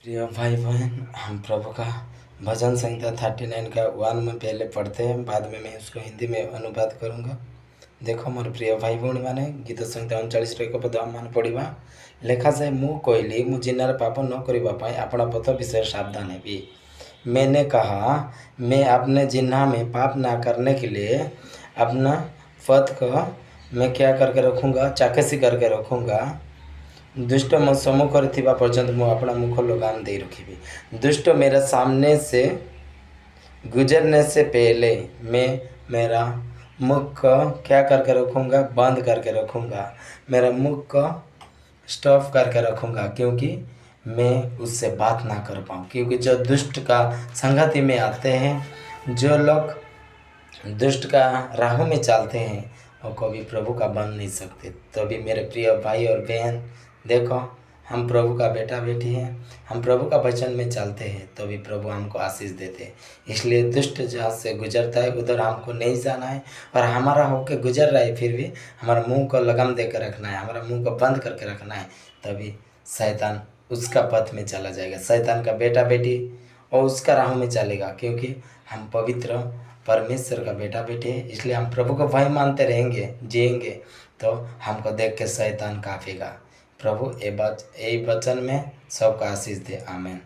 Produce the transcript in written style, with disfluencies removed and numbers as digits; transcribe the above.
प्रिय भाई बहन, हम प्रभु का भजन संहिता 39 का 1 में पहले पढ़ते हैं, बाद में मैं उसको हिंदी में अनुवाद करूँगा। देख मोर प्रिय भाई भौणी मैंने गीत संहिता 39 एक पद आम पढ़ा लेखा जाए मु कहली मु जिन्नार पाप न करने अपना पथ विषय सावधान हेबी। मैंने कहा मैं अपने जिन्हा में पाप ना करने के लिए अपना पथ को मैं क्या करके रखूँगा, चाकसी करके रखूँगा। दुष्ट मो सम्मुखरे थिबा पर्यंत मु अपना मुख लगाम दे रखी। दुष्ट मेरा सामने से गुजरने से पहले मैं मेरा मुख को क्या करके रखूँगा, बंद करके रखूँगा। मेरा मुख को स्टॉप करके रखूँगा, क्योंकि मैं उससे बात ना कर पाऊँ। क्योंकि जो दुष्ट का संगति में आते हैं, जो लोग दुष्ट का राह में चलते हैं, वो कभी प्रभु का बन नहीं सकते। तो भी मेरे प्रिय भाई और बहन देखो, हम प्रभु का बेटा बेटी हैं, हम प्रभु का वचन में चलते हैं तो भी प्रभु हमको आशीष देते हैं। इसलिए दुष्ट जहाँ से गुजरता है उधर हमको नहीं जाना है, और हमारा होके गुजर रहा है फिर भी हमारा मुंह को लगाम दे कर रखना है, हमारा मुंह को बंद करके रखना है। तभी शैतान उसका पथ में चला जाएगा, शैतान का बेटा बेटी और उसका राह में चलेगा। क्योंकि हम पवित्र परमेश्वर का बेटा बेटे हैं, इसलिए हम प्रभु को भाई मानते रहेंगे, जिएंगे तो हमको देख के शैतान कांपेगा। प्रभु यही वचन में सबका आशीष दे। आमीन।